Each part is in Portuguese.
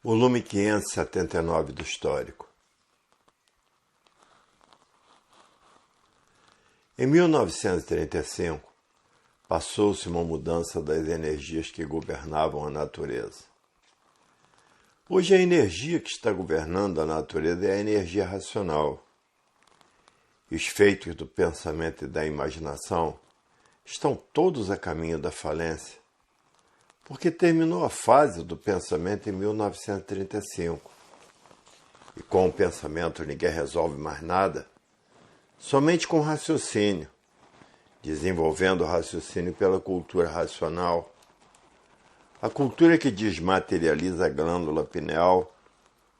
Volume 579 do Histórico. Em 1935, passou-se uma mudança das energias que governavam a natureza. Hoje a energia que está governando a natureza é a energia racional. E os feitos do pensamento e da imaginação estão todos a caminho da falência, porque terminou a fase do pensamento em 1935. E com o pensamento ninguém resolve mais nada, somente com raciocínio, desenvolvendo o raciocínio pela cultura racional. A cultura que desmaterializa a glândula pineal,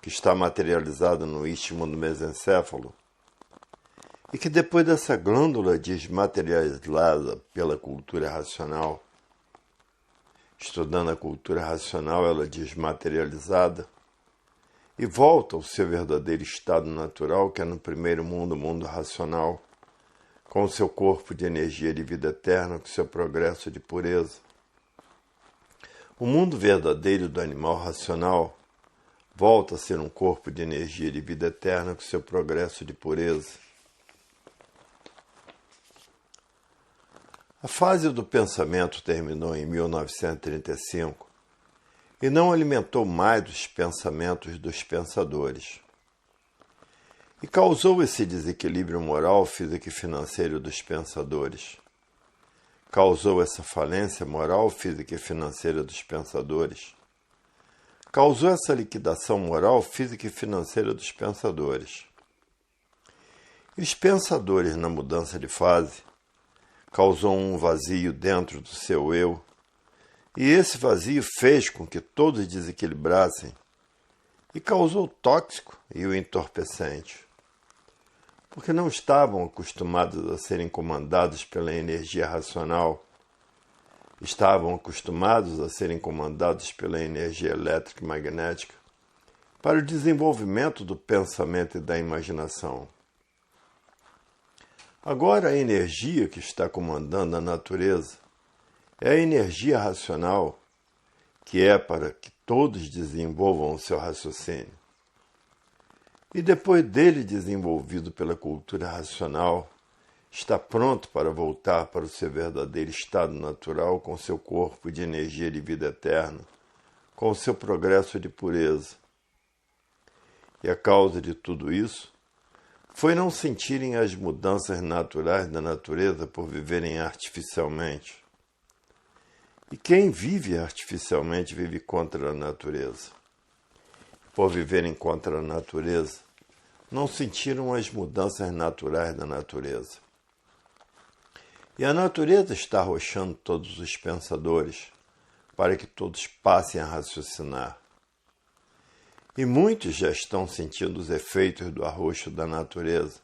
que está materializada no istmo do mesencéfalo, e que depois dessa glândula desmaterializada pela cultura racional, estudando a cultura racional, ela desmaterializada, e volta ao seu verdadeiro estado natural, que é no primeiro mundo, o mundo racional, com o seu corpo de energia de vida eterna, com o seu progresso de pureza. O mundo verdadeiro do animal racional volta a ser um corpo de energia de vida eterna, com o seu progresso de pureza. A fase do pensamento terminou em 1935 e não alimentou mais os pensamentos dos pensadores. E causou esse desequilíbrio moral, físico e financeiro dos pensadores. Causou essa falência moral, física e financeira dos pensadores. Causou essa liquidação moral, física e financeira dos pensadores. E os pensadores, na mudança de fase, causou um vazio dentro do seu eu, e esse vazio fez com que todos desequilibrassem e causou o tóxico e o entorpecente, porque não estavam acostumados a serem comandados pela energia racional, estavam acostumados a serem comandados pela energia elétrica e magnética para o desenvolvimento do pensamento e da imaginação. Agora a energia que está comandando a natureza é a energia racional, que é para que todos desenvolvam o seu raciocínio. E depois dele desenvolvido pela cultura racional, está pronto para voltar para o seu verdadeiro estado natural com seu corpo de energia de vida eterna, com o seu progresso de pureza. E a causa de tudo isso foi não sentirem as mudanças naturais da natureza por viverem artificialmente. E quem vive artificialmente vive contra a natureza. Por viverem contra a natureza, não sentiram as mudanças naturais da natureza. E a natureza está arrochando todos os pensadores para que todos passem a raciocinar. E muitos já estão sentindo os efeitos do arroxo da natureza,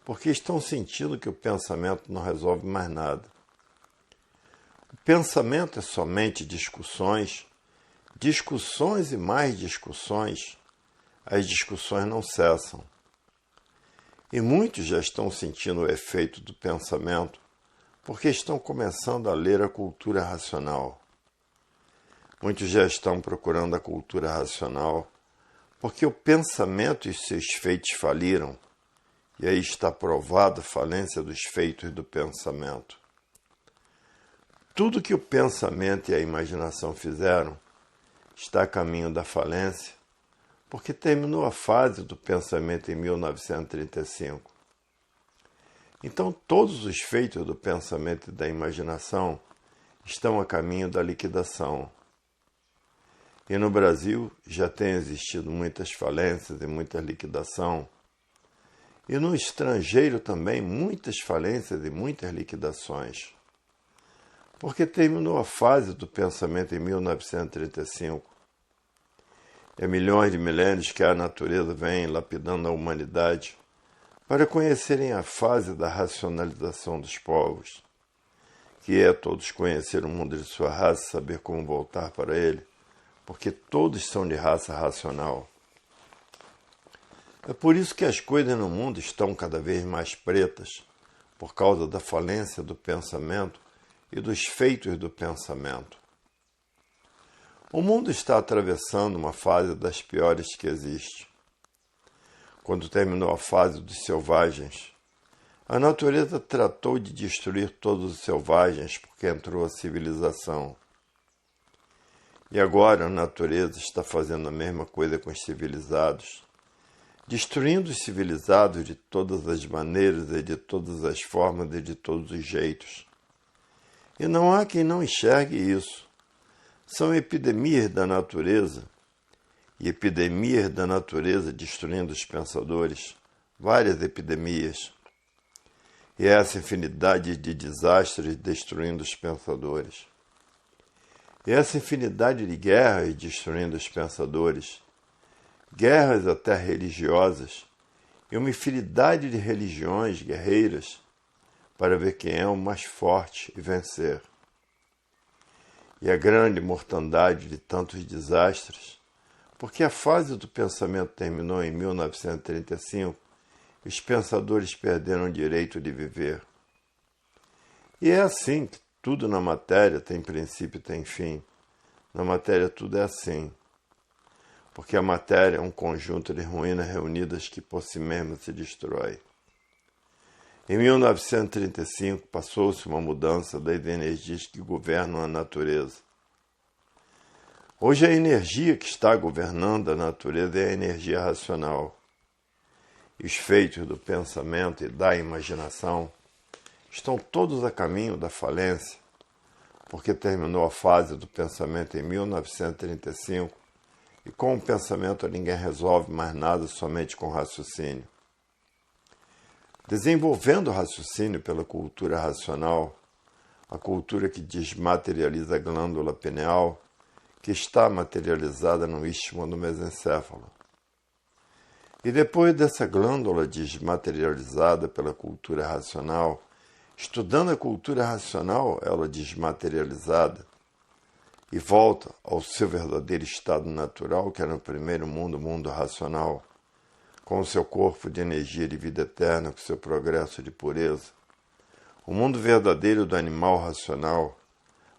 porque estão sentindo que o pensamento não resolve mais nada. O pensamento é somente discussões, discussões e mais discussões. As discussões não cessam. E muitos já estão sentindo o efeito do pensamento, porque estão começando a ler a cultura racional. Muitos já estão procurando a cultura racional, porque o pensamento e seus feitos faliram, e aí está provada a falência dos feitos do pensamento. Tudo que o pensamento e a imaginação fizeram está a caminho da falência, porque terminou a fase do pensamento em 1935. Então todos os feitos do pensamento e da imaginação estão a caminho da liquidação. E no Brasil já tem existido muitas falências e muita liquidação. E no estrangeiro também muitas falências e muitas liquidações. Porque terminou a fase do pensamento em 1935. E há milhões de milênios que a natureza vem lapidando a humanidade para conhecerem a fase da racionalização dos povos, que é todos conhecer o mundo de sua raça, saber como voltar para ele, porque todos são de raça racional. É por isso que as coisas no mundo estão cada vez mais pretas, por causa da falência do pensamento e dos feitos do pensamento. O mundo está atravessando uma fase das piores que existe. Quando terminou a fase dos selvagens, a natureza tratou de destruir todos os selvagens porque entrou a civilização. E agora a natureza está fazendo a mesma coisa com os civilizados, destruindo os civilizados de todas as maneiras e de todas as formas e de todos os jeitos. E não há quem não enxergue isso. São epidemias da natureza, e epidemias da natureza destruindo os pensadores, várias epidemias. E essa infinidade de desastres destruindo os pensadores. E essa infinidade de guerras destruindo os pensadores. Guerras até religiosas, e uma infinidade de religiões guerreiras para ver quem é o mais forte e vencer. E a grande mortandade de tantos desastres, porque a fase do pensamento terminou em 1935, e os pensadores perderam o direito de viver. E é assim que tudo na matéria tem princípio e tem fim. Na matéria tudo é assim. Porque a matéria é um conjunto de ruínas reunidas que por si mesma se destrói. Em 1935 passou-se uma mudança das energias que governam a natureza. Hoje a energia que está governando a natureza é a energia racional. E os feitos do pensamento e da imaginação estão todos a caminho da falência, porque terminou a fase do pensamento em 1935, e com o pensamento ninguém resolve mais nada somente com raciocínio. Desenvolvendo o raciocínio pela cultura racional, a cultura que desmaterializa a glândula pineal, que está materializada no istmo do mesencéfalo. E depois dessa glândula desmaterializada pela cultura racional, estudando a cultura racional, ela desmaterializada, e volta ao seu verdadeiro estado natural, que era no primeiro mundo, o mundo racional, com o seu corpo de energia de vida eterna, com o seu progresso de pureza. O mundo verdadeiro do animal racional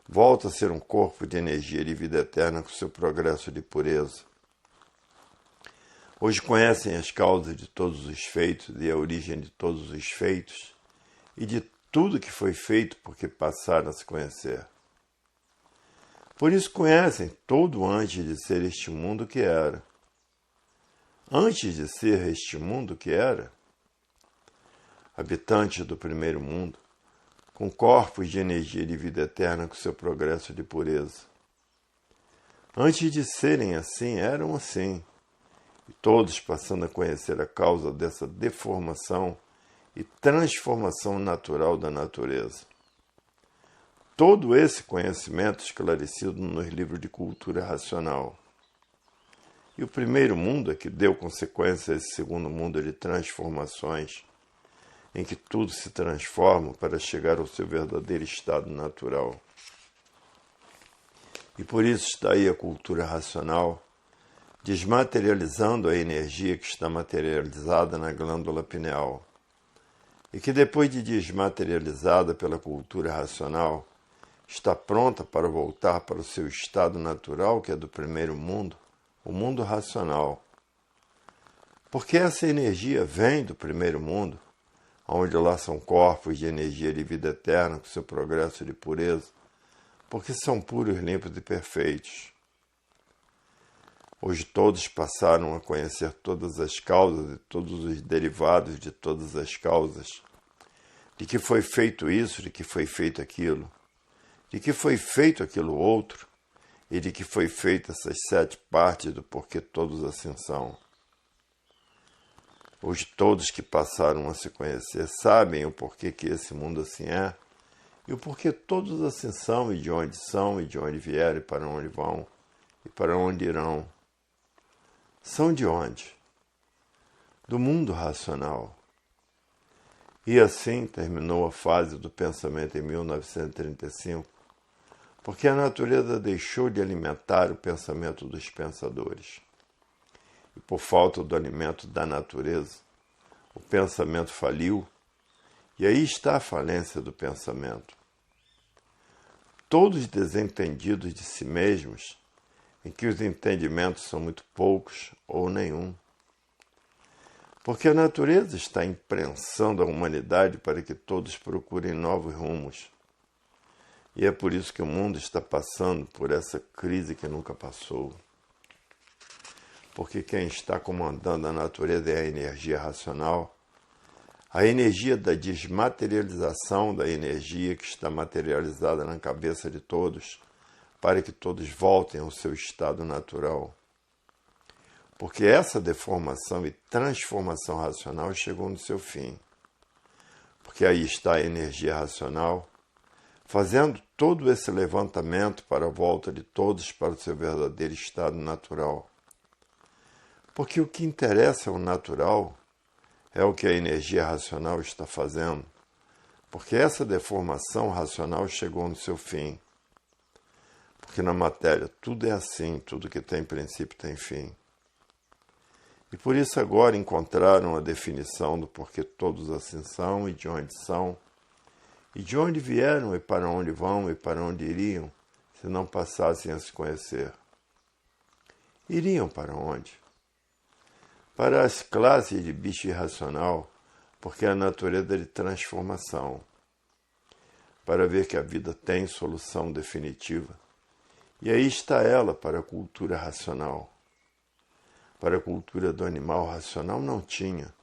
volta a ser um corpo de energia de vida eterna, com o seu progresso de pureza. Hoje conhecem as causas de todos os feitos e a origem de todos os feitos e de tudo que foi feito porque passaram a se conhecer. Por isso conhecem todo antes de ser este mundo que era. Antes de ser este mundo que era, habitantes do primeiro mundo, com corpos de energia de vida eterna com seu progresso de pureza. Antes de serem assim, eram assim, e todos passando a conhecer a causa dessa deformação e transformação natural da natureza. Todo esse conhecimento esclarecido nos livros de cultura racional. E o primeiro mundo é que deu consequência a esse segundo mundo de transformações, em que tudo se transforma para chegar ao seu verdadeiro estado natural. E por isso está aí a cultura racional, desmaterializando a energia que está materializada na glândula pineal, e que depois de desmaterializada pela cultura racional, está pronta para voltar para o seu estado natural, que é do primeiro mundo, o mundo racional. Porque essa energia vem do primeiro mundo, onde lá são corpos de energia de vida eterna com seu progresso de pureza, porque são puros, limpos e perfeitos. Hoje todos passaram a conhecer todas as causas e todos os derivados de todas as causas, de que foi feito isso, de que foi feito aquilo, de que foi feito aquilo outro, e de que foi feita essas 7 partes do porquê todos assim são. Hoje todos que passaram a se conhecer sabem o porquê que esse mundo assim é, e o porquê todos assim são, e de onde vieram, e para onde vão, e para onde irão. São de onde? Do mundo racional. E assim terminou a fase do pensamento em 1935, porque a natureza deixou de alimentar o pensamento dos pensadores. E por falta do alimento da natureza, o pensamento faliu, e aí está a falência do pensamento. Todos desentendidos de si mesmos, em que os entendimentos são muito poucos ou nenhum. Porque a natureza está imprensando a humanidade para que todos procurem novos rumos. E é por isso que o mundo está passando por essa crise que nunca passou. Porque quem está comandando a natureza é a energia racional, a energia da desmaterialização da energia que está materializada na cabeça de todos, para que todos voltem ao seu estado natural. Porque essa deformação e transformação racional chegou no seu fim. Porque aí está a energia racional, fazendo todo esse levantamento para a volta de todos para o seu verdadeiro estado natural. Porque o que interessa é o natural, é o que a energia racional está fazendo. Porque essa deformação racional chegou no seu fim. Porque na matéria tudo é assim, tudo que tem princípio tem fim. E por isso agora encontraram a definição do porquê todos assim são e de onde vieram e para onde vão e para onde iriam, se não passassem a se conhecer. Iriam para onde? Para as classes de bicho irracional, porque a natureza é de transformação, para ver que a vida tem solução definitiva. E aí está ela para a cultura racional. Para a cultura do animal racional não tinha.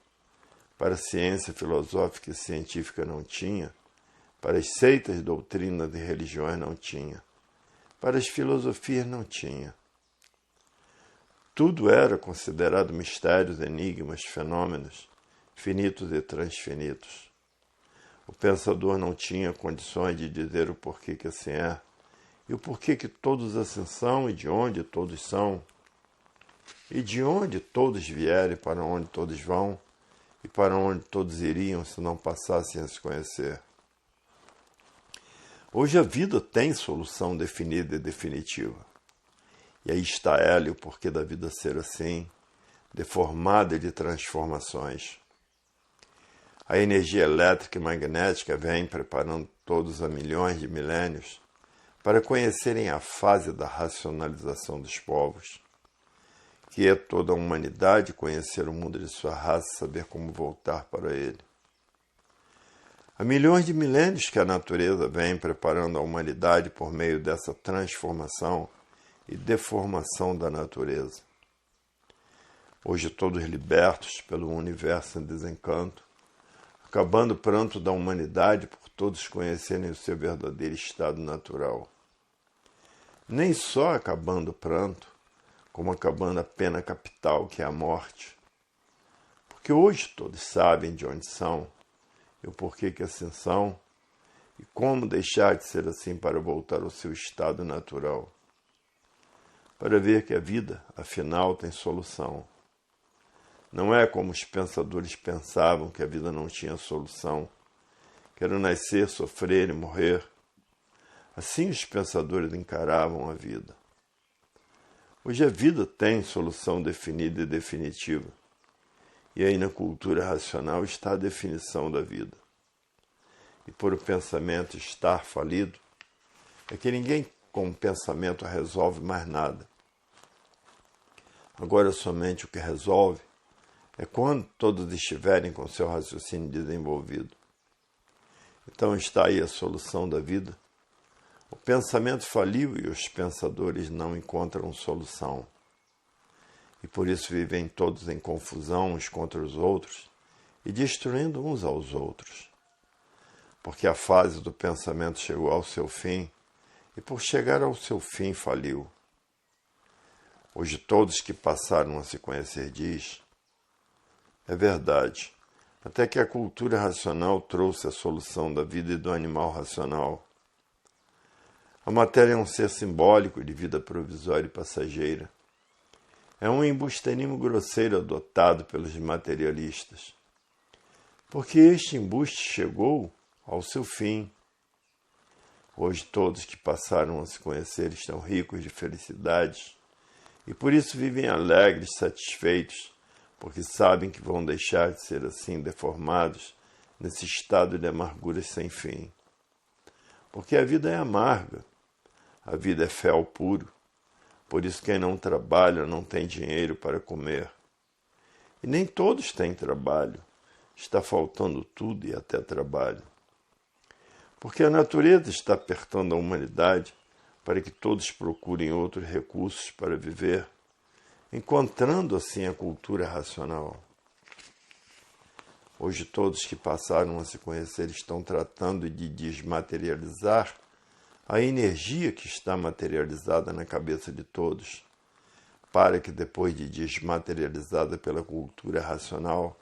Para a ciência filosófica e científica não tinha. Para as seitas, doutrinas e religiões não tinha. Para as filosofias não tinha. Tudo era considerado mistérios, enigmas, fenômenos, finitos e transfinitos. O pensador não tinha condições de dizer o porquê que assim é, e o porquê que todos assim são, e de onde todos são, e de onde todos vierem, para onde todos vão, e para onde todos iriam se não passassem a se conhecer. Hoje a vida tem solução definida e definitiva. E aí está ela e o porquê da vida ser assim, deformada e de transformações. A energia elétrica e magnética vem preparando todos há milhões de milênios para conhecerem a fase da racionalização dos povos, que é toda a humanidade conhecer o mundo de sua raça e saber como voltar para ele. Há milhões de milênios que a natureza vem preparando a humanidade por meio dessa transformação e deformação da natureza. Hoje todos libertos pelo universo em desencanto, acabando o pranto da humanidade por todos conhecerem o seu verdadeiro estado natural. Nem só acabando o pranto, como acabando a pena capital, que é a morte. Porque hoje todos sabem de onde são, e o porquê que assim são, e como deixar de ser assim para voltar ao seu estado natural. Para ver que a vida, afinal, tem solução. Não é como os pensadores pensavam que a vida não tinha solução, que era nascer, sofrer e morrer. Assim os pensadores encaravam a vida. Hoje a vida tem solução definida e definitiva. E aí na cultura racional está a definição da vida. E por o pensamento estar falido, é que ninguém com o pensamento resolve mais nada. Agora somente o que resolve é quando todos estiverem com seu raciocínio desenvolvido. Então está aí a solução da vida. O pensamento faliu e os pensadores não encontram solução. E por isso vivem todos em confusão uns contra os outros e destruindo uns aos outros. Porque a fase do pensamento chegou ao seu fim e por chegar ao seu fim faliu. Hoje todos que passaram a se conhecer diz, é verdade, até que a cultura racional trouxe a solução da vida e do animal racional. A matéria é um ser simbólico de vida provisória e passageira. É um embusterismo grosseiro adotado pelos materialistas. Porque este embuste chegou ao seu fim. Hoje todos que passaram a se conhecer estão ricos de felicidades e por isso vivem alegres, satisfeitos, porque sabem que vão deixar de ser assim deformados nesse estado de amarguras sem fim. Porque a vida é amarga. A vida é fel puro, Por isso quem não trabalha não tem dinheiro para comer. E nem todos têm trabalho. Está faltando tudo e até trabalho. Porque a natureza está apertando a humanidade para que todos procurem outros recursos para viver, encontrando assim a cultura racional. Hoje todos que passaram a se conhecer estão tratando de desmaterializar a energia que está materializada na cabeça de todos, para que depois de desmaterializada pela cultura racional,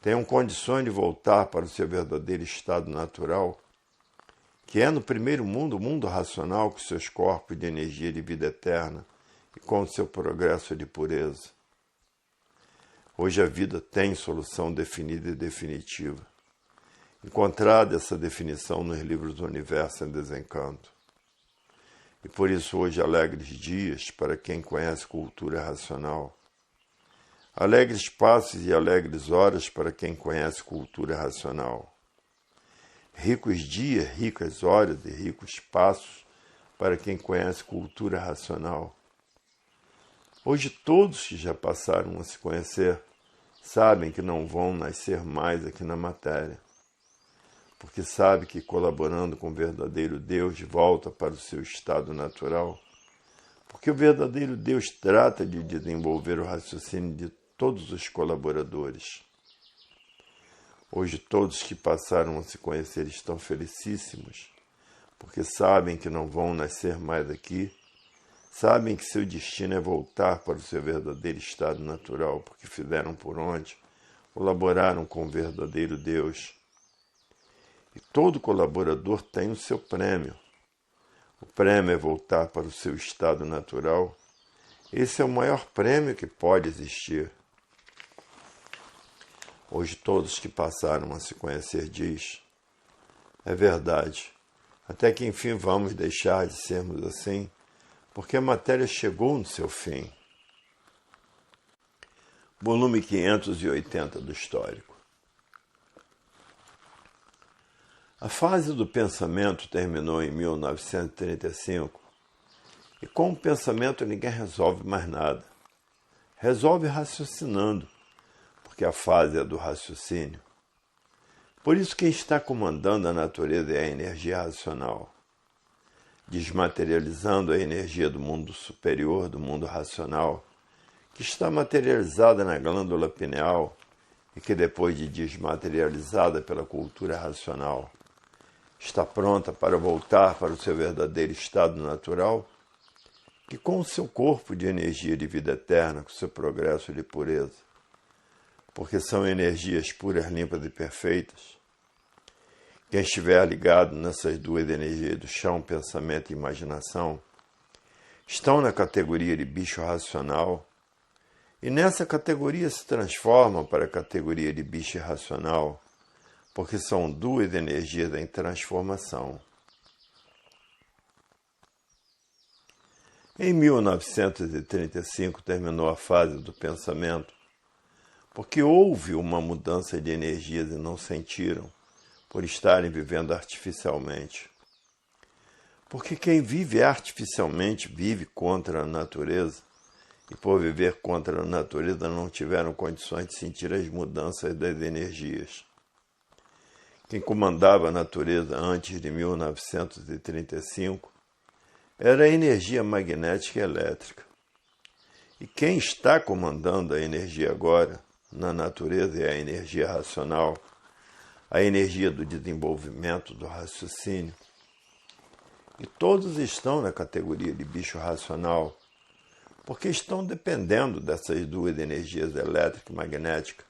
tenham condições de voltar para o seu verdadeiro estado natural, que é no primeiro mundo, o mundo racional, com seus corpos de energia de vida eterna e com o seu progresso de pureza. Hoje a vida tem solução definida e definitiva. Encontrada essa definição nos livros do Universo em Desencanto. E por isso hoje alegres dias para quem conhece cultura racional. Alegres passos e alegres horas para quem conhece cultura racional. Ricos dias, ricas horas e ricos passos para quem conhece cultura racional. Hoje todos que já passaram a se conhecer sabem que não vão nascer mais aqui na matéria, porque sabem que colaborando com o verdadeiro Deus volta para o seu estado natural, porque o verdadeiro Deus trata de desenvolver o raciocínio de todos os colaboradores. Hoje todos que passaram a se conhecer estão felicíssimos, porque sabem que não vão nascer mais aqui, sabem que seu destino é voltar para o seu verdadeiro estado natural, porque fizeram por onde, colaboraram com o verdadeiro Deus. E todo colaborador tem o seu prêmio. O prêmio é voltar para o seu estado natural. Esse é o maior prêmio que pode existir. Hoje todos que passaram a se conhecer diz, é verdade, até que enfim vamos deixar de sermos assim, porque a matéria chegou no seu fim. Volume 580 do Histórico. A fase do pensamento terminou em 1935, e com o pensamento ninguém resolve mais nada. Resolve raciocinando, porque a fase é do raciocínio. Por isso quem está comandando a natureza é a energia racional, desmaterializando a energia do mundo superior, do mundo racional, que está materializada na glândula pineal e que depois de desmaterializada pela cultura racional, está pronta para voltar para o seu verdadeiro estado natural, que com o seu corpo de energia de vida eterna, com seu progresso de pureza, porque são energias puras, limpas e perfeitas. Quem estiver ligado nessas duas energias do chão, pensamento e imaginação, estão na categoria de bicho racional, e nessa categoria se transformam para a categoria de bicho irracional, porque são duas energias em transformação. Em 1935 terminou a fase do pensamento, porque houve uma mudança de energias e não sentiram, por estarem vivendo artificialmente. Porque quem vive artificialmente vive contra a natureza, e por viver contra a natureza não tiveram condições de sentir as mudanças das energias. Quem comandava a natureza antes de 1935 era a energia magnética e elétrica. E quem está comandando a energia agora, na natureza, é a energia racional, a energia do desenvolvimento, do raciocínio. E todos estão na categoria de bicho racional, porque estão dependendo dessas duas energias elétrica e magnética,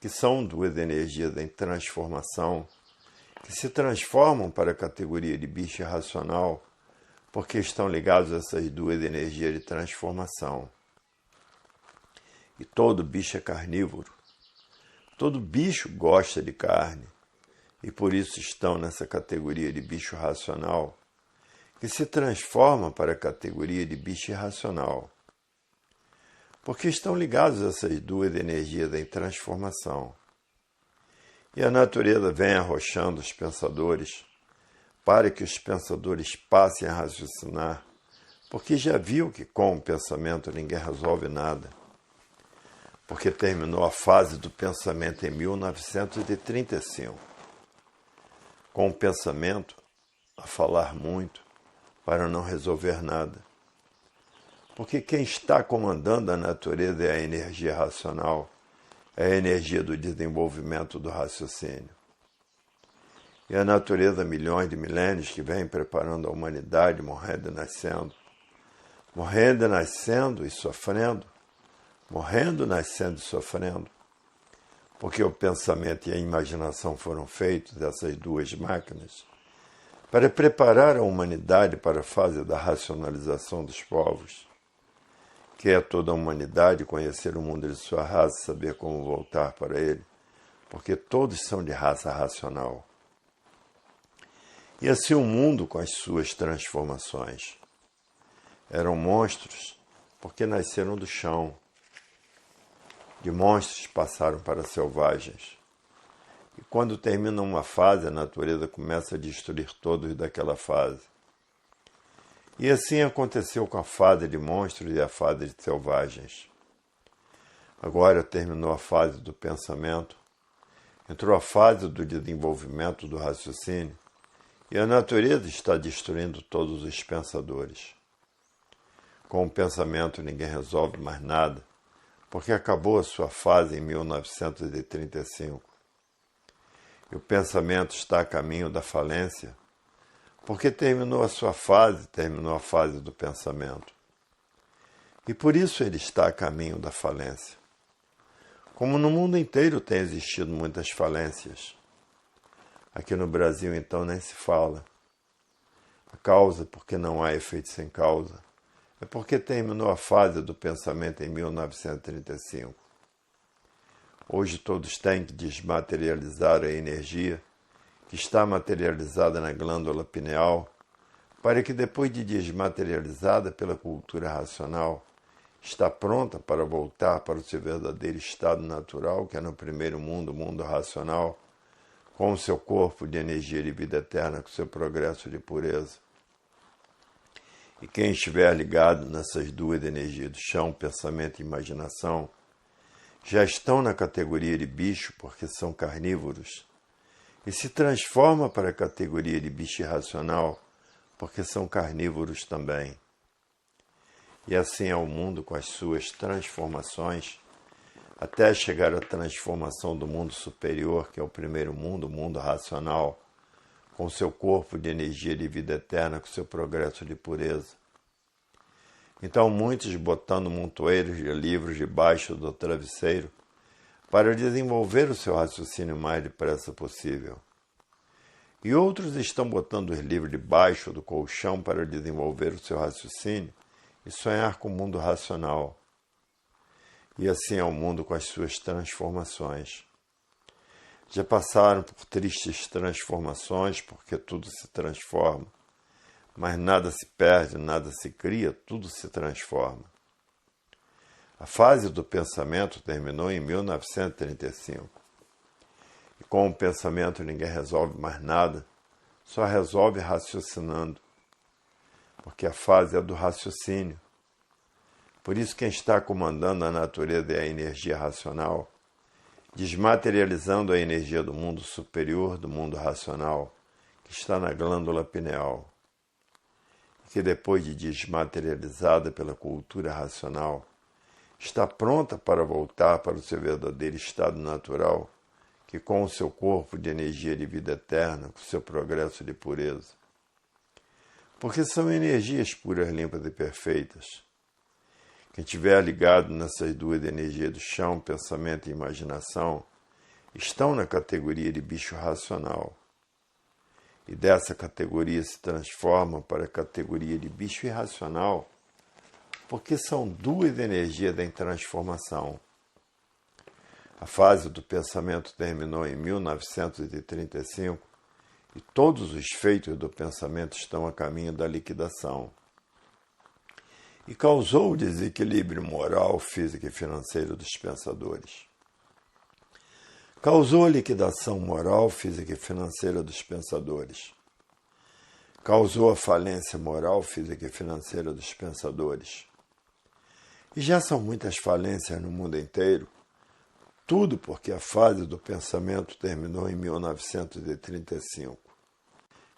que são duas energias em transformação, que se transformam para a categoria de bicho racional, porque estão ligados a essas duas energias de transformação. E todo bicho é carnívoro. Todo bicho gosta de carne, e por isso estão nessa categoria de bicho racional, que se transforma para a categoria de bicho irracional, porque estão ligados a essas duas energias em transformação. E a natureza vem arrochando os pensadores, para que os pensadores passem a raciocinar, porque já viu que com o pensamento ninguém resolve nada, porque terminou a fase do pensamento em 1935, com o pensamento a falar muito para não resolver nada, porque quem está comandando a natureza é a energia racional, é a energia do desenvolvimento do raciocínio. E a natureza, milhões de milênios que vem preparando a humanidade, morrendo e nascendo e sofrendo, morrendo, nascendo e sofrendo, porque o pensamento e a imaginação foram feitos, essas duas máquinas, para preparar a humanidade para a fase da racionalização dos povos, que é toda a humanidade conhecer o mundo de sua raça, saber como voltar para ele, porque todos são de raça racional. E assim o mundo com as suas transformações. Eram monstros porque nasceram do chão. De monstros passaram para selvagens. E quando termina uma fase, a natureza começa a destruir todos daquela fase. E assim aconteceu com a fase de monstros e a fase de selvagens. Agora terminou a fase do pensamento, entrou a fase do desenvolvimento do raciocínio, e a natureza está destruindo todos os pensadores. Com o pensamento ninguém resolve mais nada, porque acabou a sua fase em 1935. E o pensamento está a caminho da falência, porque terminou a sua fase, terminou a fase do pensamento. E por isso ele está a caminho da falência. Como no mundo inteiro tem existido muitas falências. Aqui no Brasil, então, nem se fala. A causa, porque não há efeito sem causa, é porque terminou a fase do pensamento em 1935. Hoje todos têm que desmaterializar a energia que está materializada na glândula pineal, para que depois de desmaterializada pela cultura racional, está pronta para voltar para o seu verdadeiro estado natural, que é no primeiro mundo, o mundo racional, com o seu corpo de energia de vida eterna, com o seu progresso de pureza. E quem estiver ligado nessas duas energias do chão, pensamento e imaginação, já estão na categoria de bicho porque são carnívoros, e se transforma para a categoria de bicho irracional porque são carnívoros também. E assim é o mundo com as suas transformações, até chegar à transformação do mundo superior, que é o primeiro mundo, o mundo racional, com seu corpo de energia de vida eterna, com seu progresso de pureza. Então muitos botando montoeiros de livros debaixo do travesseiro para desenvolver o seu raciocínio o mais depressa possível. E outros estão botando os livros debaixo do colchão para desenvolver o seu raciocínio e sonhar com o mundo racional. E assim é o mundo com as suas transformações. Já passaram por tristes transformações, porque tudo se transforma. Mas nada se perde, nada se cria, tudo se transforma. A fase do pensamento terminou em 1935. E com o pensamento ninguém resolve mais nada, só resolve raciocinando. Porque a fase é do raciocínio. Por isso quem está comandando a natureza é a energia racional, desmaterializando a energia do mundo superior, do mundo racional, que está na glândula pineal, e que depois de desmaterializada pela cultura racional, está pronta para voltar para o seu verdadeiro estado natural, que com o seu corpo de energia de vida eterna, com o seu progresso de pureza. Porque são energias puras, limpas e perfeitas. Quem estiver ligado nessas duas energias do chão, pensamento e imaginação, estão na categoria de bicho racional. E dessa categoria se transformam para a categoria de bicho irracional, porque são duas energias em transformação. A fase do pensamento terminou em 1935 e todos os feitos do pensamento estão a caminho da liquidação. E causou o desequilíbrio moral, físico e financeiro dos pensadores. Causou a liquidação moral, física e financeira dos pensadores. causou a falência moral, física e financeira dos pensadores. E já são muitas falências no mundo inteiro, tudo porque a fase do pensamento terminou em 1935.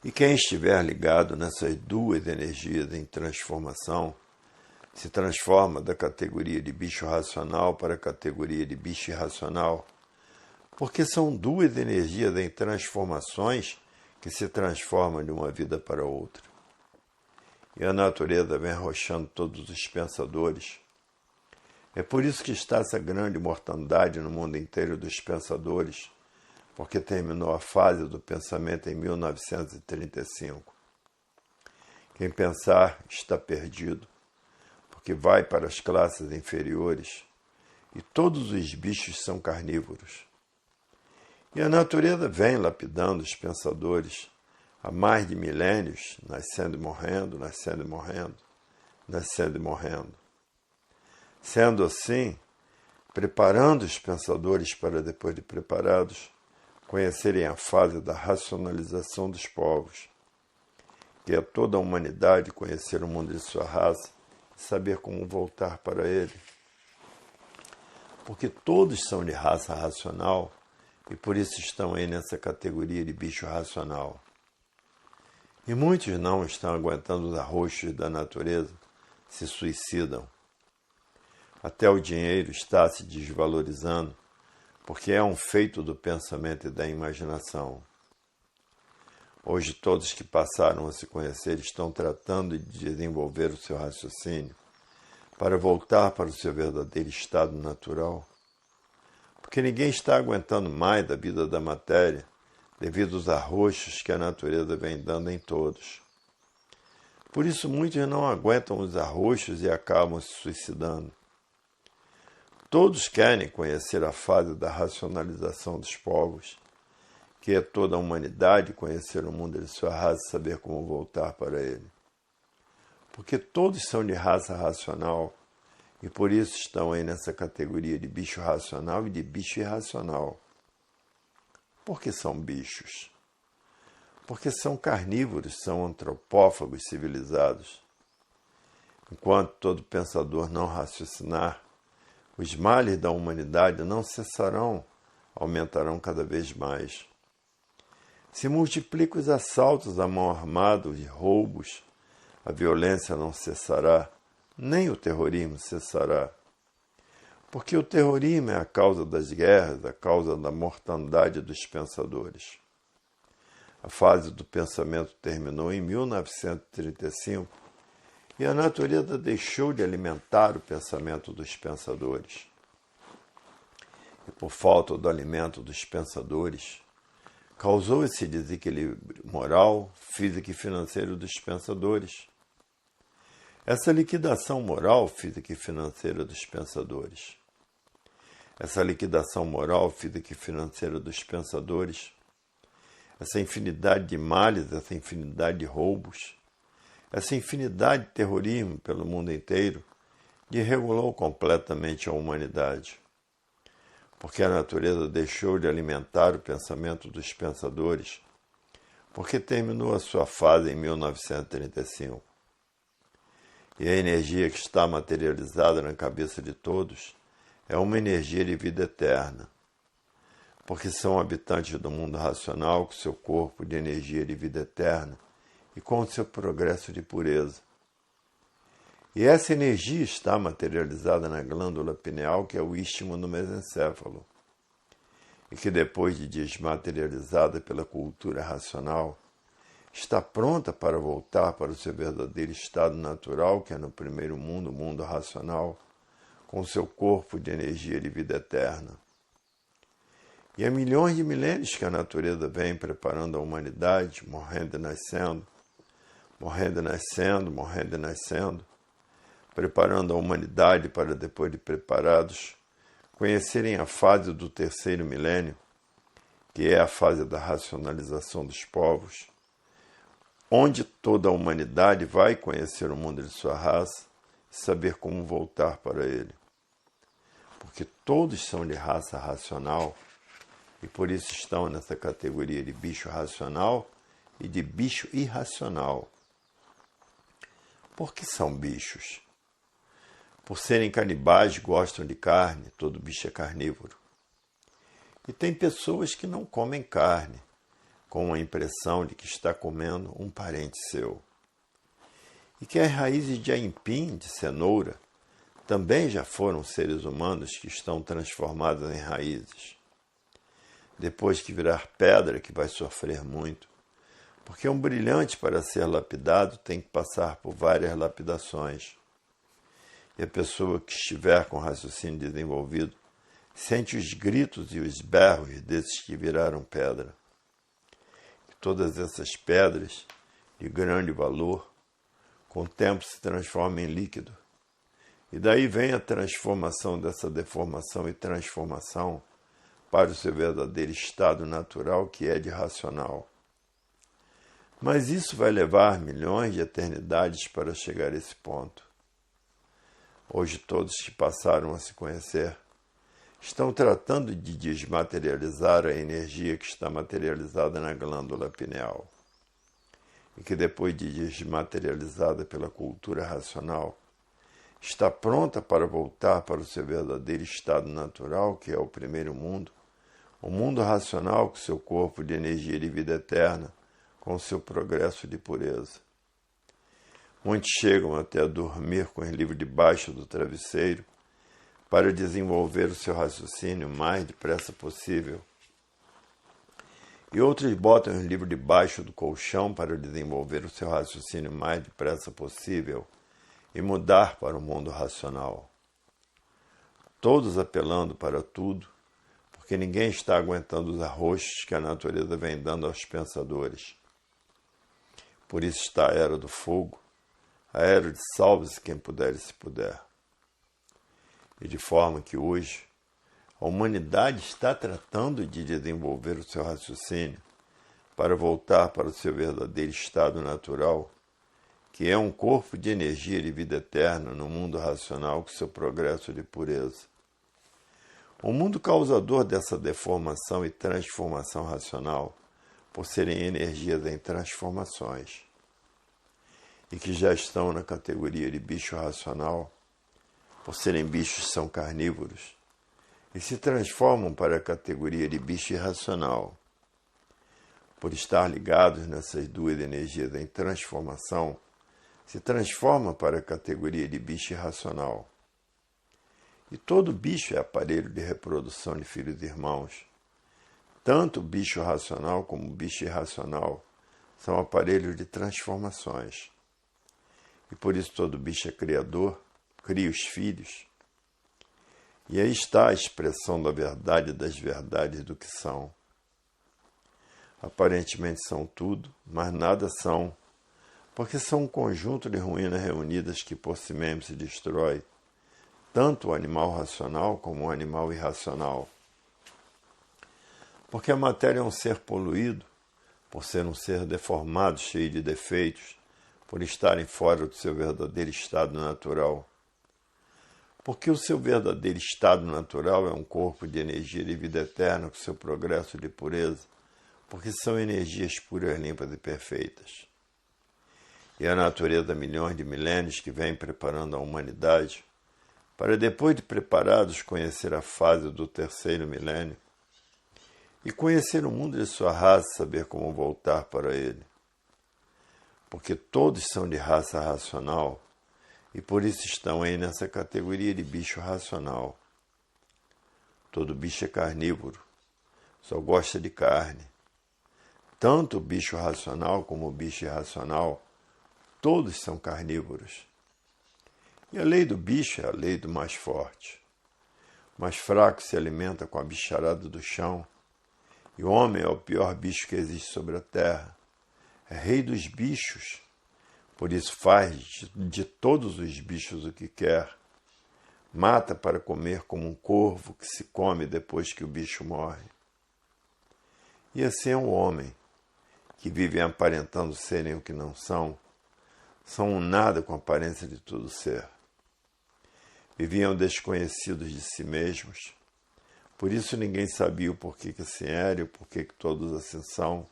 E quem estiver ligado nessas duas energias em transformação, se transforma da categoria de bicho racional para a categoria de bicho irracional, porque são duas energias em transformações que se transformam de uma vida para outra. E a natureza vem arrochando todos os pensadores. É por isso que está essa grande mortandade no mundo inteiro dos pensadores, porque terminou a fase do pensamento em 1935. Quem pensar está perdido, porque vai para as classes inferiores, e todos os bichos são carnívoros. E a natureza vem lapidando os pensadores há mais de milênios, nascendo e morrendo, nascendo e morrendo, nascendo e morrendo. Sendo assim, preparando os pensadores para, depois de preparados, conhecerem a fase da racionalização dos povos, que é toda a humanidade conhecer o mundo de sua raça e saber como voltar para ele. Porque todos são de raça racional e por isso estão aí nessa categoria de bicho racional. E muitos não estão aguentando os arroxos da natureza, se suicidam. Até o dinheiro está se desvalorizando, porque é um feito do pensamento e da imaginação. Hoje todos que passaram a se conhecer estão tratando de desenvolver o seu raciocínio para voltar para o seu verdadeiro estado natural, porque ninguém está aguentando mais da vida da matéria devido aos arroxos que a natureza vem dando em todos. Por isso muitos não aguentam os arroxos e acabam se suicidando. Todos querem conhecer a fase da racionalização dos povos, que é toda a humanidade conhecer o mundo de sua raça e saber como voltar para ele. Porque todos são de raça racional e por isso estão aí nessa categoria de bicho racional e de bicho irracional. Por que são bichos? Porque são carnívoros, são antropófagos civilizados. Enquanto todo pensador não raciocinar, os males da humanidade não cessarão, aumentarão cada vez mais. Se multiplicam os assaltos à mão armada e roubos, a violência não cessará, nem o terrorismo cessará. Porque o terrorismo é a causa das guerras, a causa da mortandade dos pensadores. A fase do pensamento terminou em 1935 e a natureza deixou de alimentar o pensamento dos pensadores. E por falta do alimento dos pensadores, causou esse desequilíbrio moral, físico e financeiro dos pensadores. Essa liquidação moral, física e financeira dos pensadores. Essa liquidação moral, física e financeira dos pensadores. Essa infinidade de males, essa infinidade de roubos, essa infinidade de terrorismo pelo mundo inteiro desregulou completamente a humanidade. Porque a natureza deixou de alimentar o pensamento dos pensadores, porque terminou a sua fase em 1935. E a energia que está materializada na cabeça de todos é uma energia de vida eterna, porque são habitantes do mundo racional com seu corpo de energia de vida eterna e com o seu progresso de pureza. E essa energia está materializada na glândula pineal, que é o istmo do mesencéfalo, e que depois de desmaterializada pela cultura racional, está pronta para voltar para o seu verdadeiro estado natural, que é no primeiro mundo, o mundo racional, com seu corpo de energia de vida eterna. E há milhões de milênios que a natureza vem preparando a humanidade, morrendo e nascendo, morrendo e nascendo, morrendo e nascendo, preparando a humanidade para, depois de preparados, conhecerem a fase do terceiro milênio, que é a fase da racionalização dos povos, onde toda a humanidade vai conhecer o mundo de sua raça e saber como voltar para ele. Porque todos são de raça racional e por isso estão nessa categoria de bicho racional e de bicho irracional. Por que são bichos? Por serem canibais, gostam de carne, todo bicho é carnívoro. E tem pessoas que não comem carne, com a impressão de que está comendo um parente seu. E que as raízes de aipim, de cenoura, também já foram seres humanos que estão transformados em raízes. Depois que virar pedra, que vai sofrer muito, porque um brilhante, para ser lapidado, tem que passar por várias lapidações. E a pessoa que estiver com o raciocínio desenvolvido sente os gritos e os berros desses que viraram pedra. E todas essas pedras, de grande valor, com o tempo se transformam em líquido. E daí vem a transformação dessa deformação e transformação para o seu verdadeiro estado natural, que é de racional. Mas isso vai levar milhões de eternidades para chegar a esse ponto. Hoje todos que passaram a se conhecer estão tratando de desmaterializar a energia que está materializada na glândula pineal. E que depois de desmaterializada pela cultura racional, está pronta para voltar para o seu verdadeiro estado natural, que é o primeiro mundo, o mundo racional com seu corpo de energia de vida eterna, com seu progresso de pureza. Muitos chegam até a dormir com os livros debaixo do travesseiro para desenvolver o seu raciocínio o mais depressa possível. E outros botam os livros debaixo do colchão para desenvolver o seu raciocínio o mais depressa possível e mudar para o mundo racional. Todos apelando para tudo, porque ninguém está aguentando os arroxos que a natureza vem dando aos pensadores. Por isso está a era do fogo, a era de salve-se quem puder e se puder. E de forma que hoje a humanidade está tratando de desenvolver o seu raciocínio para voltar para o seu verdadeiro estado natural, que é um corpo de energia de vida eterna no mundo racional com seu progresso de pureza. O mundo causador dessa deformação e transformação racional, por serem energias em transformações, e que já estão na categoria de bicho racional, por serem bichos são carnívoros, e se transformam para a categoria de bicho irracional. Por estar ligados nessas duas energias em transformação, se transforma para a categoria de bicho irracional. E todo bicho é aparelho de reprodução de filhos e irmãos. Tanto o bicho racional como o bicho irracional são aparelhos de transformações. E por isso todo bicho é criador, cria os filhos. E aí está a expressão da verdade das verdades do que são. Aparentemente são tudo, mas nada são, porque são um conjunto de ruínas reunidas que por si mesmo se destrói, tanto o animal racional como o animal irracional. Porque a matéria é um ser poluído, por ser um ser deformado, cheio de defeitos, por estarem fora do seu verdadeiro estado natural. Porque o seu verdadeiro estado natural é um corpo de energia de vida eterna com seu progresso de pureza, porque são energias puras, limpas e perfeitas. E a natureza, milhões de milênios que vem preparando a humanidade, para depois de preparados conhecer a fase do terceiro milênio, e conhecer o mundo de sua raça, saber como voltar para ele. Porque todos são de raça racional, e por isso estão aí nessa categoria de bicho racional. Todo bicho é carnívoro, só gosta de carne. Tanto o bicho racional como o bicho irracional, todos são carnívoros. E a lei do bicho é a lei do mais forte. O mais fraco se alimenta com a bicharada do chão, e o homem é o pior bicho que existe sobre a terra. É rei dos bichos, por isso faz de todos os bichos o que quer. Mata para comer como um corvo que se come depois que o bicho morre. E assim é o homem, que vivem aparentando serem o que não são um nada com a aparência de todo ser. Viviam desconhecidos de si mesmos, por isso ninguém sabia o porquê que assim era e o porquê que todos assim são,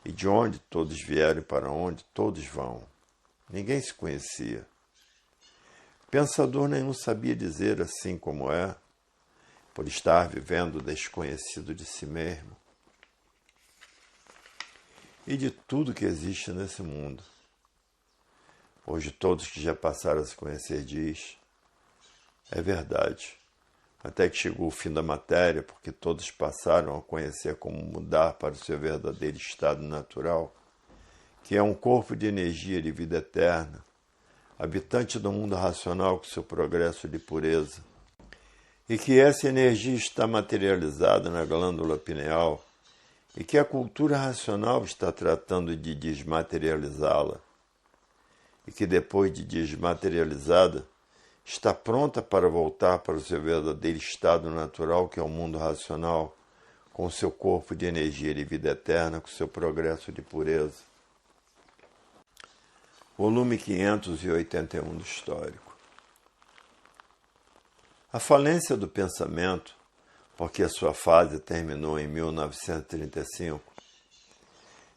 e de onde todos vieram e para onde todos vão. Ninguém se conhecia. Pensador nenhum sabia dizer assim como é, por estar vivendo desconhecido de si mesmo e de tudo que existe nesse mundo. Hoje todos que já passaram a se conhecer diz, é verdade, até que chegou o fim da matéria, porque todos passaram a conhecer como mudar para o seu verdadeiro estado natural, que é um corpo de energia de vida eterna, habitante do mundo racional com seu progresso de pureza, e que essa energia está materializada na glândula pineal e que a cultura racional está tratando de desmaterializá-la, e que depois de desmaterializada, está pronta para voltar para o seu verdadeiro estado natural, que é o mundo racional, com seu corpo de energia de vida eterna, com seu progresso de pureza. Volume 581 do Histórico. A falência do pensamento, porque a sua fase terminou em 1935,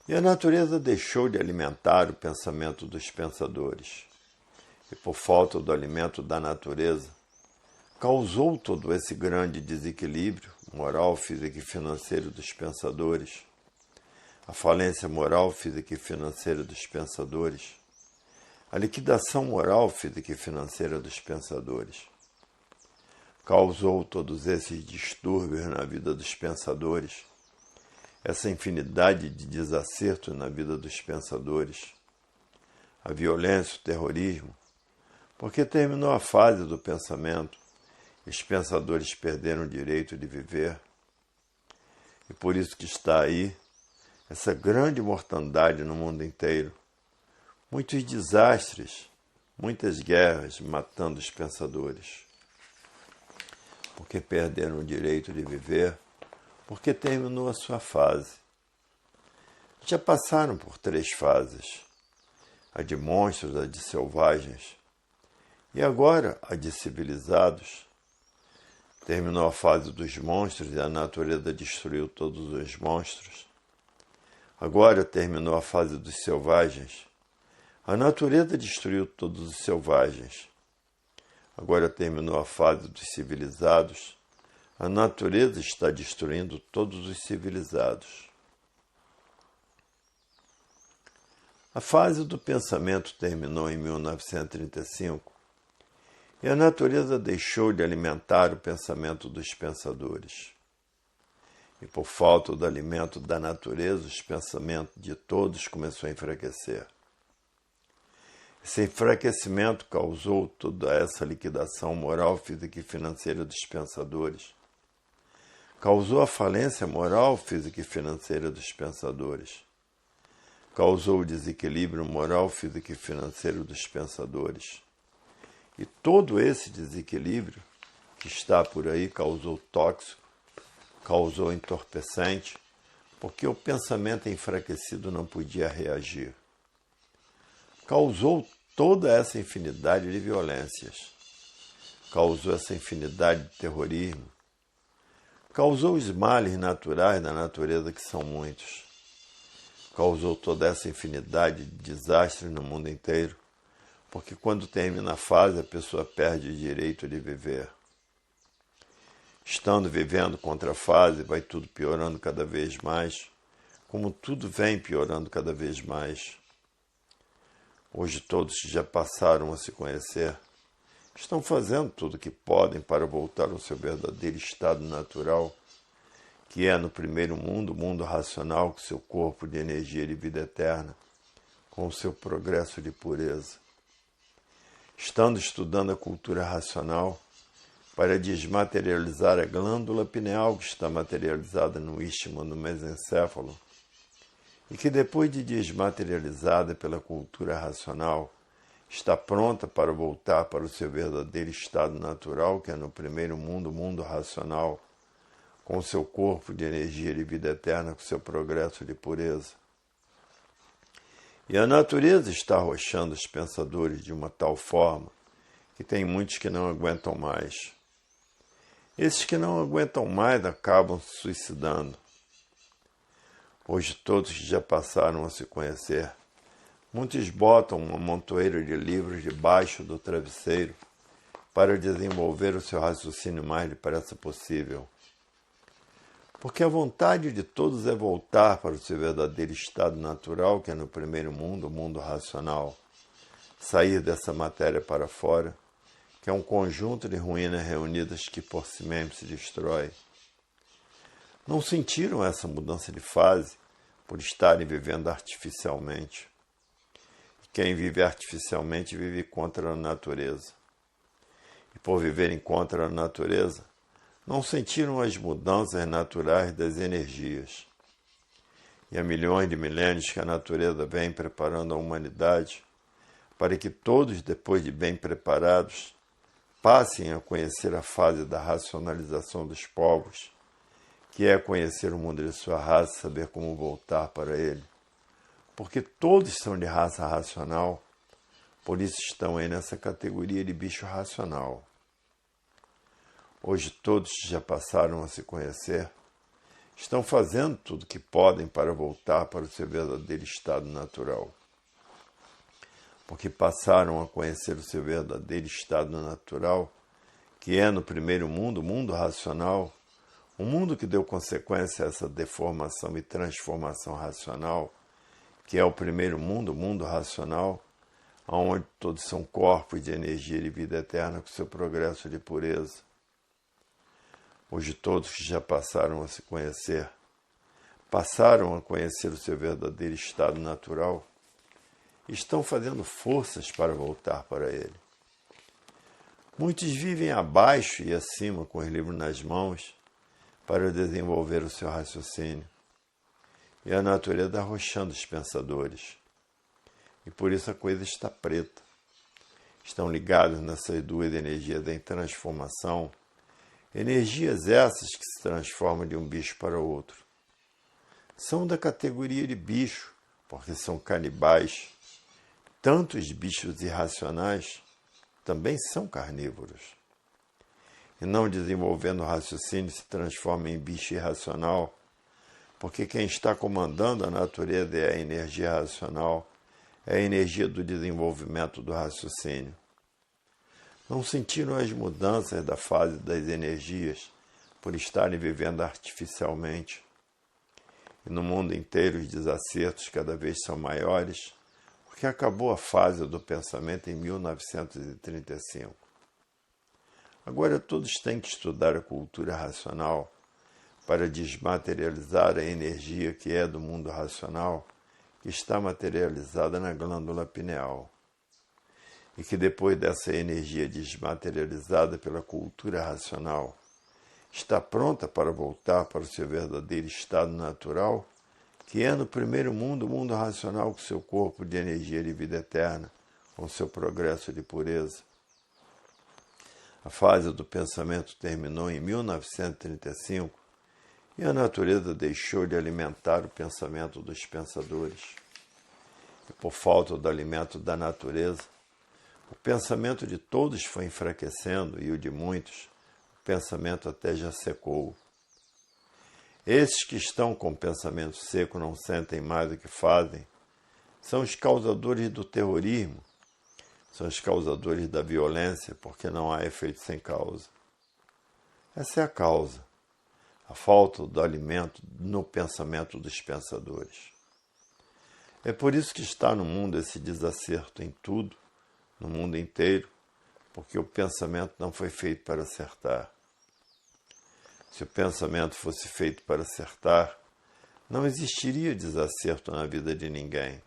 e a natureza deixou de alimentar o pensamento dos pensadores, e por falta do alimento da natureza, causou todo esse grande desequilíbrio moral, físico e financeiro dos pensadores, a falência moral, física e financeira dos pensadores, a liquidação moral, física e financeira dos pensadores. Causou todos esses distúrbios na vida dos pensadores, essa infinidade de desacertos na vida dos pensadores, a violência, o terrorismo, porque terminou a fase do pensamento, e os pensadores perderam o direito de viver. E por isso que está aí essa grande mortandade no mundo inteiro, muitos desastres, muitas guerras matando os pensadores, porque perderam o direito de viver, porque terminou a sua fase. Já passaram por 3 fases, a de monstros, a de selvagens, e agora a de civilizados. Terminou a fase dos monstros e a natureza destruiu todos os monstros. Agora terminou a fase dos selvagens. A natureza destruiu todos os selvagens. Agora terminou a fase dos civilizados. A natureza está destruindo todos os civilizados. A fase do pensamento terminou em 1935 e a natureza deixou de alimentar o pensamento dos pensadores. E por falta do alimento da natureza, os pensamentos de todos começou a enfraquecer. Esse enfraquecimento causou toda essa liquidação moral, física e financeira dos pensadores. Causou a falência moral, física e financeira dos pensadores. Causou o desequilíbrio moral, físico e financeiro dos pensadores. E todo esse desequilíbrio que está por aí causou tóxico, causou entorpecente, porque o pensamento enfraquecido não podia reagir. Causou toda essa infinidade de violências, causou essa infinidade de terrorismo, causou os males naturais da natureza, que são muitos, causou toda essa infinidade de desastres no mundo inteiro, porque quando termina a fase a pessoa perde o direito de viver. Estando vivendo contra a fase, vai tudo piorando cada vez mais, como tudo vem piorando cada vez mais. Hoje todos que já passaram a se conhecer estão fazendo tudo o que podem para voltar ao seu verdadeiro estado natural, que é no primeiro mundo, o mundo racional, com seu corpo de energia de vida eterna, com o seu progresso de pureza. Estando estudando a cultura racional, para desmaterializar a glândula pineal, que está materializada no istmo do mesencéfalo, e que depois de desmaterializada pela cultura racional, está pronta para voltar para o seu verdadeiro estado natural, que é no primeiro mundo, o mundo racional, com seu corpo de energia de vida eterna, com seu progresso de pureza. E a natureza está arrochando os pensadores de uma tal forma que tem muitos que não aguentam mais. Esses que não aguentam mais acabam se suicidando. Hoje todos que já passaram a se conhecer, muitos botam uma montoeira de livros debaixo do travesseiro para desenvolver o seu raciocínio mais depressa possível. Porque a vontade de todos é voltar para o seu verdadeiro estado natural, que é no primeiro mundo, o mundo racional. Sair dessa matéria para fora, que é um conjunto de ruínas reunidas que por si mesmo se destrói. Não sentiram essa mudança de fase por estarem vivendo artificialmente. Quem vive artificialmente vive contra a natureza. E por viverem contra a natureza, não sentiram as mudanças naturais das energias. E há milhões de milênios que a natureza vem preparando a humanidade para que todos, depois de bem preparados, passem a conhecer a fase da racionalização dos povos, que é conhecer o mundo de sua raça e saber como voltar para ele. Porque todos são de raça racional, por isso estão aí nessa categoria de bicho racional. Hoje todos que já passaram a se conhecer, estão fazendo tudo o que podem para voltar para o seu verdadeiro estado natural. Porque passaram a conhecer o seu verdadeiro estado natural, que é no primeiro mundo, o mundo racional, um mundo que deu consequência a essa deformação e transformação racional, que é o primeiro mundo, o mundo racional, onde todos são corpos de energia e de vida eterna com seu progresso de pureza. Hoje todos que já passaram a se conhecer, passaram a conhecer o seu verdadeiro estado natural, estão fazendo forças para voltar para ele. Muitos vivem abaixo e acima com os livros nas mãos para desenvolver o seu raciocínio. E a natureza arrochando os pensadores. E por isso a coisa está preta. Estão ligados nessas duas energias em transformação, energias essas que se transformam de um bicho para outro. São da categoria de bicho, porque são canibais. Tanto os bichos irracionais também são carnívoros. E não desenvolvendo o raciocínio se transforma em bicho irracional, porque quem está comandando a natureza é a energia racional, é a energia do desenvolvimento do raciocínio. Não sentiram as mudanças da fase das energias por estarem vivendo artificialmente. E no mundo inteiro os desacertos cada vez são maiores, porque acabou a fase do pensamento em 1935. Agora todos têm que estudar a cultura racional para desmaterializar a energia que é do mundo racional, que está materializada na glândula pineal. E que depois dessa energia desmaterializada pela cultura racional, está pronta para voltar para o seu verdadeiro estado natural, que é no primeiro mundo, o mundo racional com seu corpo de energia de vida eterna, com seu progresso de pureza. A fase do pensamento terminou em 1935 e a natureza deixou de alimentar o pensamento dos pensadores. E por falta do alimento da natureza, o pensamento de todos foi enfraquecendo e o de muitos, o pensamento até já secou. Esses que estão com o pensamento seco não sentem mais o que fazem, são os causadores do terrorismo, são os causadores da violência, porque não há efeito sem causa. Essa é a causa, a falta do alimento no pensamento dos pensadores. É por isso que está no mundo esse desacerto em tudo, no mundo inteiro, porque o pensamento não foi feito para acertar. Se o pensamento fosse feito para acertar, não existiria desacerto na vida de ninguém.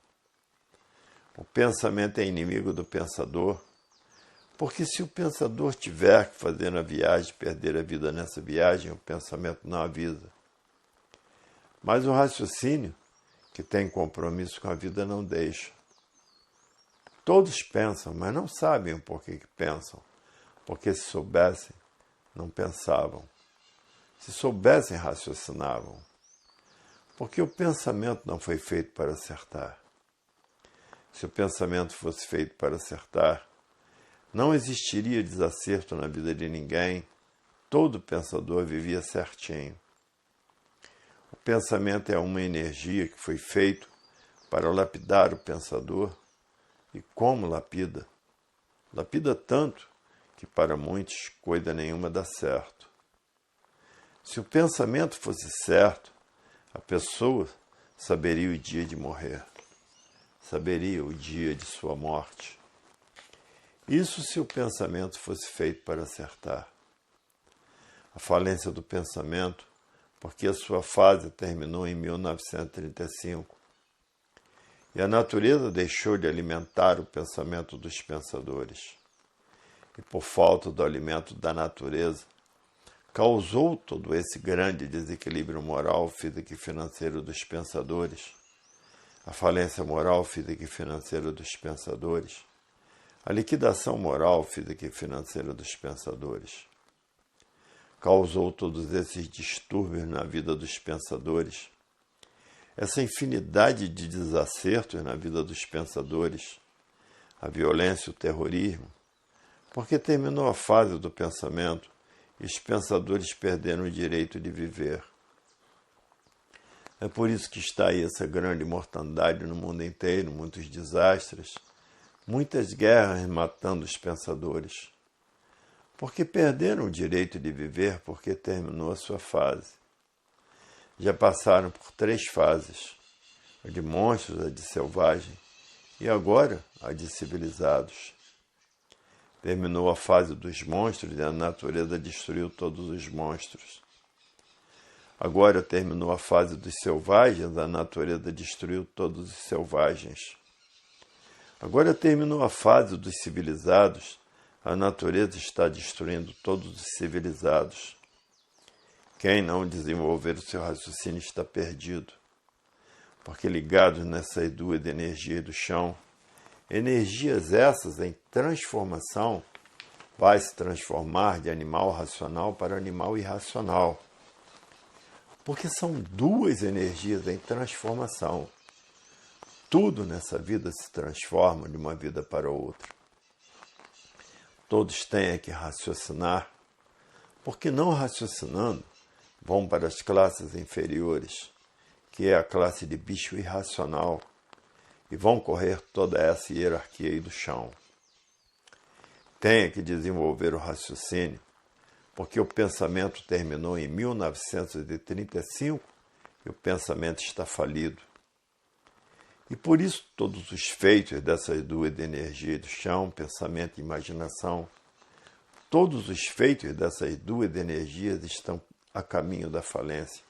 O pensamento é inimigo do pensador, porque se o pensador tiver que fazer na viagem, perder a vida nessa viagem, o pensamento não avisa. Mas o raciocínio, que tem compromisso com a vida, não deixa. Todos pensam, mas não sabem o porquê que pensam, porque se soubessem, não pensavam. Se soubessem, raciocinavam. Porque o pensamento não foi feito para acertar. Se o pensamento fosse feito para acertar, não existiria desacerto na vida de ninguém, todo pensador vivia certinho. O pensamento é uma energia que foi feito para lapidar o pensador, e como lapida? Lapida tanto que para muitos coisa nenhuma dá certo. Se o pensamento fosse certo, a pessoa saberia o dia de morrer, saberia o dia de sua morte. Isso se o pensamento fosse feito para acertar. A falência do pensamento, porque a sua fase terminou em 1935, e a natureza deixou de alimentar o pensamento dos pensadores. E por falta do alimento da natureza, causou todo esse grande desequilíbrio moral, físico e financeiro dos pensadores, a falência moral, física e financeira dos pensadores, a liquidação moral, física e financeira dos pensadores. Causou todos esses distúrbios na vida dos pensadores, essa infinidade de desacertos na vida dos pensadores, a violência e o terrorismo, porque terminou a fase do pensamento e os pensadores perderam o direito de viver. É por isso que está aí essa grande mortandade no mundo inteiro, muitos desastres, muitas guerras matando os pensadores. Porque perderam o direito de viver porque terminou a sua fase. Já passaram por 3 fases, a de monstros, a de selvagem e agora a de civilizados. Terminou a fase dos monstros e a natureza destruiu todos os monstros. Agora terminou a fase dos selvagens, a natureza destruiu todos os selvagens. Agora terminou a fase dos civilizados, a natureza está destruindo todos os civilizados. Quem não desenvolver o seu raciocínio está perdido, porque ligados nessas 2 energias do chão, energias essas em transformação, vai se transformar de animal racional para animal irracional. Porque são 2 energias em transformação. Tudo nessa vida se transforma de uma vida para outra. Todos têm que raciocinar, porque não raciocinando, vão para as classes inferiores, que é a classe de bicho irracional, e vão correr toda essa hierarquia aí do chão. Tem que desenvolver o raciocínio, porque o pensamento terminou em 1935 e o pensamento está falido. E por isso todos os feitos dessas 2 energias do chão, pensamento e imaginação, todos os feitos dessas 2 energias estão a caminho da falência.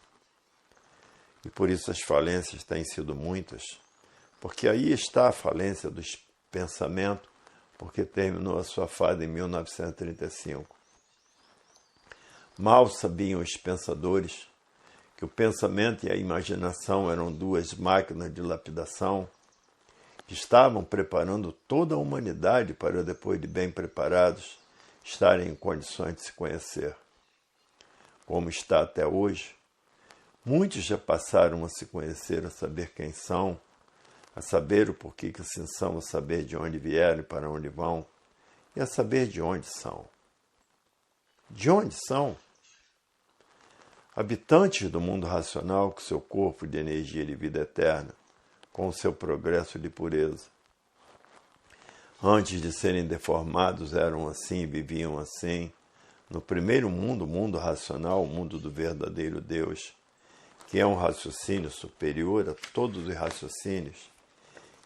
E por isso as falências têm sido muitas, porque aí está a falência dos pensamentos, porque terminou a sua fase em 1935. Mal sabiam os pensadores que o pensamento e a imaginação eram 2 máquinas de lapidação que estavam preparando toda a humanidade para, depois de bem preparados, estarem em condições de se conhecer. Como está até hoje, muitos já passaram a se conhecer, a saber quem são, a saber o porquê que assim são, a saber de onde vieram e para onde vão, e a saber de onde são. De onde são? Habitantes do mundo racional com seu corpo de energia de vida eterna, com o seu progresso de pureza. Antes de serem deformados, eram assim, viviam assim. No primeiro mundo, o mundo racional, o mundo do verdadeiro Deus, que é um raciocínio superior a todos os raciocínios,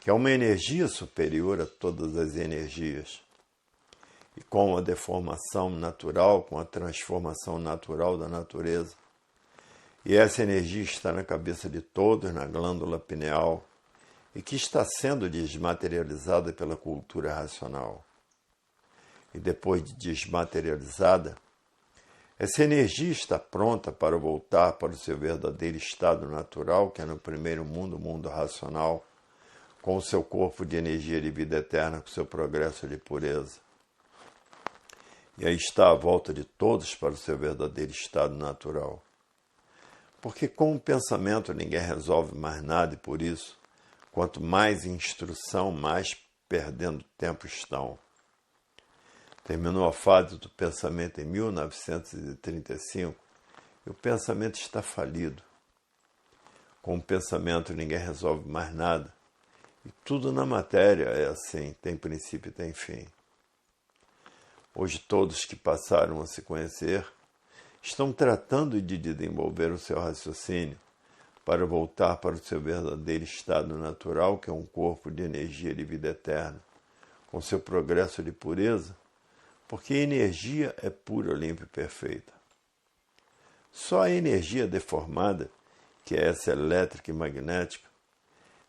que é uma energia superior a todas as energias. E com a deformação natural, com a transformação natural da natureza, e essa energia está na cabeça de todos, na glândula pineal, e que está sendo desmaterializada pela cultura racional. E depois de desmaterializada, essa energia está pronta para voltar para o seu verdadeiro estado natural, que é no primeiro mundo, o mundo racional, com o seu corpo de energia de vida eterna, com o seu progresso de pureza. E aí está a volta de todos para o seu verdadeiro estado natural. Porque com o pensamento ninguém resolve mais nada e por isso, quanto mais instrução, mais perdendo tempo estão. Terminou a fase do pensamento em 1935 e o pensamento está falido. Com o pensamento ninguém resolve mais nada. E tudo na matéria é assim, tem princípio e tem fim. Hoje todos que passaram a se conhecer estão tratando de desenvolver o seu raciocínio para voltar para o seu verdadeiro estado natural, que é um corpo de energia de vida eterna, com seu progresso de pureza, porque a energia é pura, limpa e perfeita. Só a energia deformada, que é essa elétrica e magnética,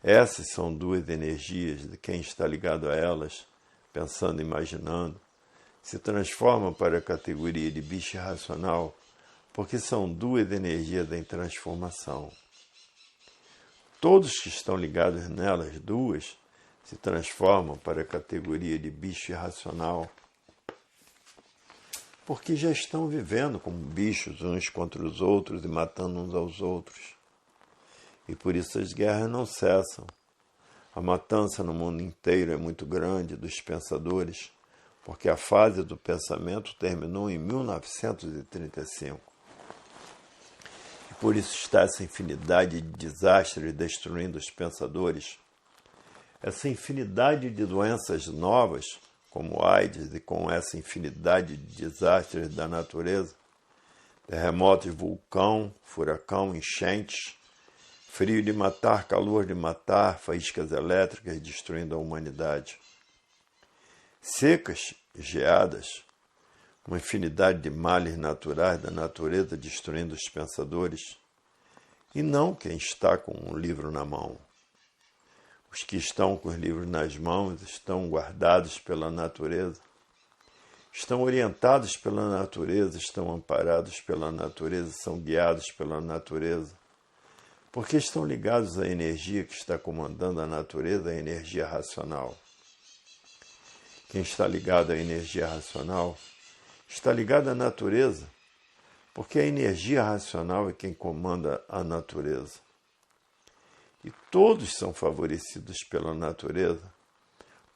essas são duas energias de quem está ligado a elas, pensando e imaginando, se transforma para a categoria de bicho irracional, porque são duas energias em transformação. Todos que estão ligados nelas duas se transformam para a categoria de bicho irracional, porque já estão vivendo como bichos uns contra os outros e matando uns aos outros. E por isso as guerras não cessam. A matança no mundo inteiro é muito grande dos pensadores, porque a fase do pensamento terminou em 1935. E por isso está essa infinidade de desastres destruindo os pensadores, essa infinidade de doenças novas, como AIDS, e com essa infinidade de desastres da natureza, terremotos, vulcão, furacão, enchentes, frio de matar, calor de matar, faíscas elétricas destruindo a humanidade. Secas, geadas, uma infinidade de males naturais da natureza destruindo os pensadores, e não quem está com um livro na mão. Os que estão com os livros nas mãos estão guardados pela natureza, estão orientados pela natureza, estão amparados pela natureza, são guiados pela natureza, porque estão ligados à energia que está comandando a natureza, a energia racional. Quem está ligado à energia racional está ligado à natureza, porque a energia racional é quem comanda a natureza. E todos são favorecidos pela natureza,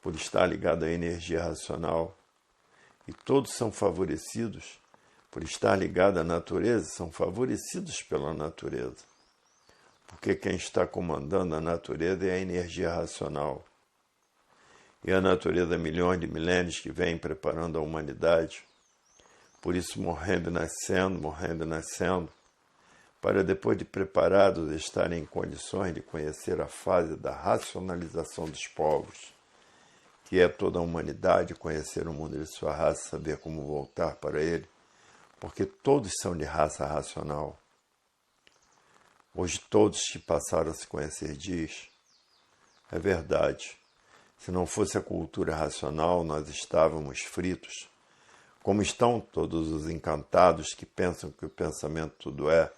por estar ligado à energia racional. E todos são favorecidos por estar ligado à natureza, são favorecidos pela natureza. Porque quem está comandando a natureza é a energia racional. E a natureza, milhões de milênios que vem preparando a humanidade, por isso morrendo e nascendo, para depois de preparados estarem em condições de conhecer a fase da racionalização dos povos, que é toda a humanidade, conhecer o mundo de sua raça, saber como voltar para ele, porque todos são de raça racional. Hoje todos que passaram a se conhecer diz, é verdade, se não fosse a cultura racional, nós estávamos fritos, como estão todos os encantados que pensam que o pensamento tudo é,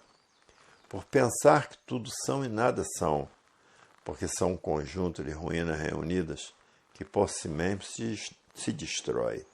por pensar que tudo são e nada são, porque são um conjunto de ruínas reunidas que por si mesmo se destrói.